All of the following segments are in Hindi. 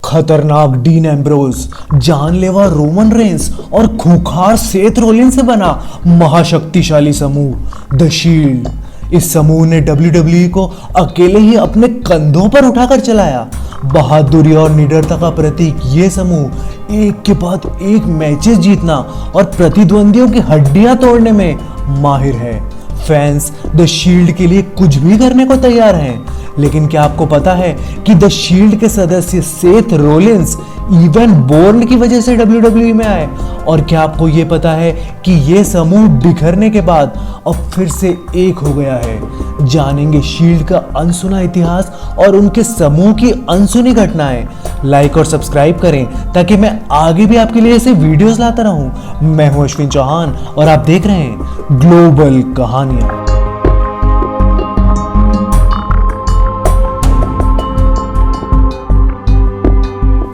खतरनाक डीन एम्ब्रोज, जानलेवा रोमन रेंस और खूंखार सेथ रोलिंस से बना महाशक्तिशाली समूह द शील्ड। इस समूह ने WWE को अकेले ही अपने कंधों पर उठाकर चलाया। बहादुरी और निडरता का प्रतीक ये समूह एक के बाद एक मैचेस जीतना और प्रतिद्वंदियों की हड्डियां तोड़ने में माहिर है। फैंस द शील्ड के लिए कुछ भी करने को तैयार हैं। लेकिन क्या आपको पता है कि द शील्ड के सदस्य सेथ रोलिंस इवन बोर्न की वजह से WWE में आए? और क्या आपको ये पता है कि ये समूह बिखरने के बाद अब फिर से एक हो गया है? जानेंगे शील्ड का अनसुना इतिहास और उनके समूह की अनसुनी घटनाएं। लाइक और सब्सक्राइब करें ताकि मैं आगे भी आपके लिए ऐसे वीडियोस लाता रहूं। मैं हूं अश्विन चौहान और आप देख रहे हैं ग्लोबल कहानियां।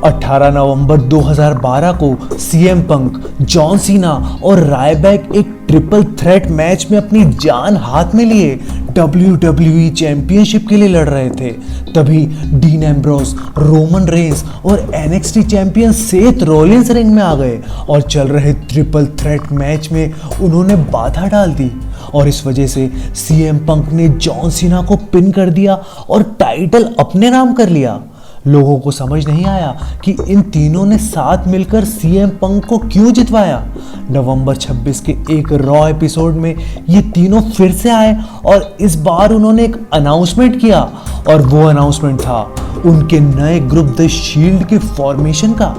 18 नवंबर 2012 को सीएम पंक, जॉन सीना और रायबैक एक ट्रिपल थ्रेट मैच में अपनी जान हाथ में लिए WWE चैंपियनशिप के लिए लड़ रहे थे। तभी डीन एम्ब्रोज, रोमन रेंस और NXT champion Seth Rollins ring में आ गए और चल रहे ट्रिपल थ्रेट मैच में उन्होंने बाधा डाल दी और इस वजह से सीएम पंक ने जॉन सीना को पिन कर दिया और टाइटल अपने नाम कर लिया। लोगों को समझ नहीं आया कि इन तीनों ने साथ मिलकर सीएम पंक को क्यों जितवाया। नवंबर 26 के एक रॉ एपिसोड में ये तीनों फिर से आए और इस बार उन्होंने एक अनाउंसमेंट किया और वो अनाउंसमेंट था उनके नए ग्रुप द शील्ड के फॉर्मेशन का।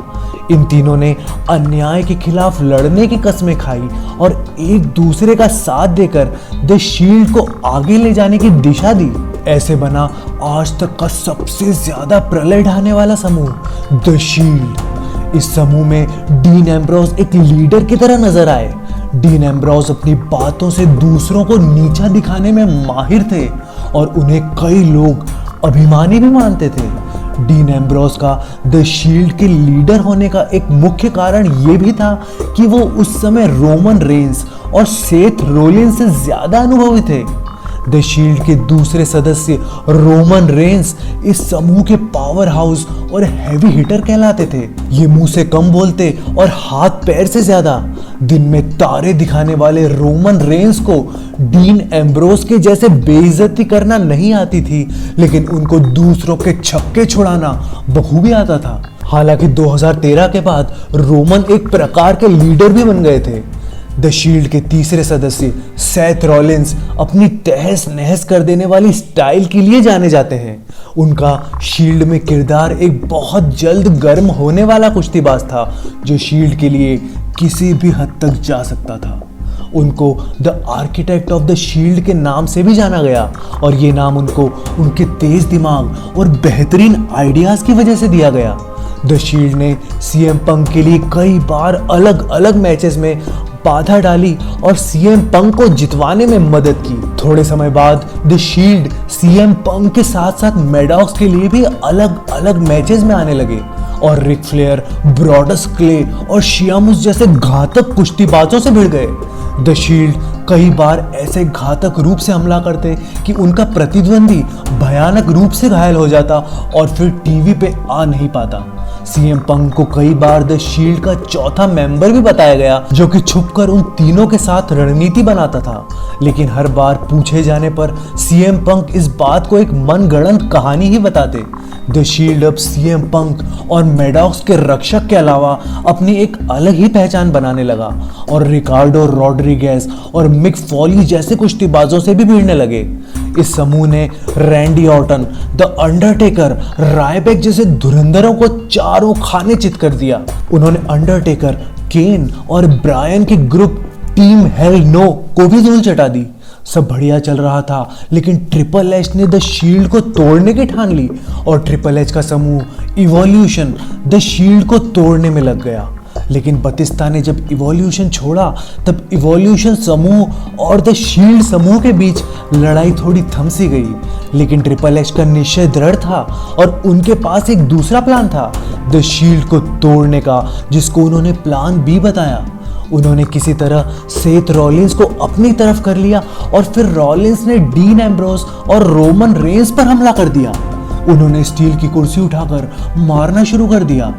इन तीनों ने अन्याय के खिलाफ लड़ने की कस्में खाई और एक दूसरे का साथ देकर द शील्ड को आगे ले जाने की दिशा दी। ऐसे बना आज तक का सबसे ज्यादा प्रलय ढाने वाला समूह द शील्ड। इस समूह में डीन एम्ब्रोज एक लीडर की तरह नजर आए। डीन एम्ब्रोज अपनी बातों से दूसरों को नीचा दिखाने में माहिर थे और उन्हें कई लोग अभिमानी भी मानते थे। डीन एम्ब्रोज का द शील्ड के लीडर होने का एक मुख्य कारण यह भी था कि वो उस समय रोमन रेंस और सेथ रोलिंस से ज्यादा अनुभवी थे। द शील्ड के दूसरे सदस्य रोमन रेंस इस समूह के पावर हाउस और हैवी हिटर कहलाते थे। ये मुंह से कम बोलते और हाथ पैर से ज्यादा। दिन में तारे दिखाने वाले रोमन रेंस को डीन एम्ब्रोज के जैसे बेइज्जती करना नहीं आती थी, लेकिन उनको दूसरों के छक्के छुड़ाना बखूबी आता था। हालांकि 2013 के बाद रोमन एक प्रकार के लीडर भी बन गए थे। द शील्ड के तीसरे सदस्य सेथ रोलिंस अपनी तहस नहस कर देने वाली स्टाइल के लिए जाने जाते हैं। उनका शील्ड में किरदार एक बहुत जल्द गर्म होने वाला कुश्तीबाज था जो शील्ड के लिए किसी भी हद तक जा सकता था। उनको the architect of the shield के नाम से भी जाना गया और ये नाम उनको उनके तेज दिमाग और बेहतरीन आइडियाज की वजह से दिया गया। द शील्ड ने सीएम पंक के लिए कई बार अलग अलग मैचेस में बाधा डाली और सीएम पंक को जितवाने में मदद की। थोड़े समय बाद द शील्ड सीएम पंक के साथ साथ मैडॉक्स के लिए भी अलग अलग मैचेस में आने लगे और रिक फ्लेयर, ब्रॉडस क्ले और शियामुस जैसे घातक कुश्तीबाजों से भिड़ गए। द शील्ड कई बार ऐसे घातक रूप से हमला करते कि उनका प्रतिद्वंदी भयानक रूप से घायल हो जाता और फिर टीवी पे आ नहीं पाता। सीएम पंक को कई बार द शील्ड का चौथा मेंबर भी बताया गया जो कि छुपकर उन तीनों के साथ रणनीति बनाता था। लेकिन हर बार पूछे जाने पर सीएम पंक इस बात को एक मनगढ़ंत कहानी ही बताते। द शील्ड अब सीएम पंक और मैडॉक्स के रक्षक के अलावा अपनी एक अलग ही पहचान बनाने लगा और रिकार्डो रॉड्रिगेज और मिक फॉली जैसे कुश्तीबाजों से भी भिड़ने लगे। इस समूह ने Randy Orton, the Undertaker, Rybak जैसे धुरंधरों को चारों खाने चित कर दिया। उन्होंने अंडरटेकर, केन और ब्रायन के ग्रुप टीम हेल नो को भी धूल चटा दी। सब बढ़िया चल रहा था, लेकिन ट्रिपल एच ने द शील्ड को तोड़ने की ठान ली और ट्रिपल एच का समूह इवोल्यूशन द शील्ड को तोड़ने में लग गया। लेकिन बतिस्ता ने जब इवोल्यूशन छोड़ा तब इवोल्यूशन समूह और द शील्ड समूह के बीच लड़ाई थोड़ी थम सी गई। लेकिन ट्रिपल एच का निश्चय दृढ़ था और उनके पास एक दूसरा प्लान था द शील्ड को तोड़ने का, जिसको उन्होंने प्लान बी बताया। उन्होंने किसी तरह सेथ रॉलिंस को अपनी तरफ कर लिया और फिर रॉलिंस ने डीन एम्ब्रोज और रोमन रेंस पर हमला कर दिया। उन्होंने स्टील की कुर्सी उठाकर मारना शुरू कर दिया।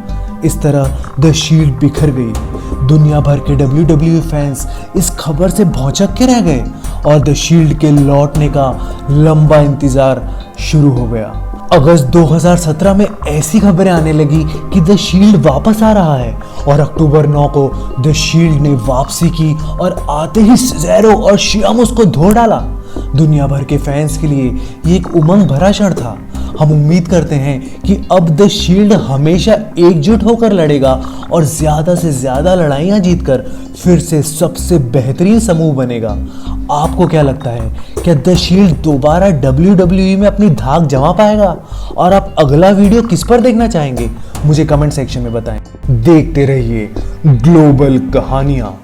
इस तरह द शील्ड बिखर गई। दुनिया भर के WWE फैंस इस खबर से भौंचक के रह गए और द शील्ड के लौटने का लंबा इंतजार शुरू हो गया। अगस्त 2017 में ऐसी खबरें आने लगी कि द शील्ड वापस आ रहा है और अक्टूबर 9 को द शील्ड ने वापसी की और आते ही सेज़ारो और शियामुस को धो डाला। दुनिया भर के फैंस के लिए ये एक उमंग भरा क्षण था। हम उम्मीद करते हैं कि अब द शील्ड हमेशा एकजुट होकर लड़ेगा और ज़्यादा से ज़्यादा लड़ाइयाँ जीतकर फिर से सबसे बेहतरीन समूह बनेगा। आपको क्या लगता है, क्या द शील्ड दोबारा WWE में अपनी धाक जमा पाएगा? और आप अगला वीडियो किस पर देखना चाहेंगे? मुझे कमेंट सेक्शन में बताएं। देखते रहिए ग्लोबल कहानियाँ।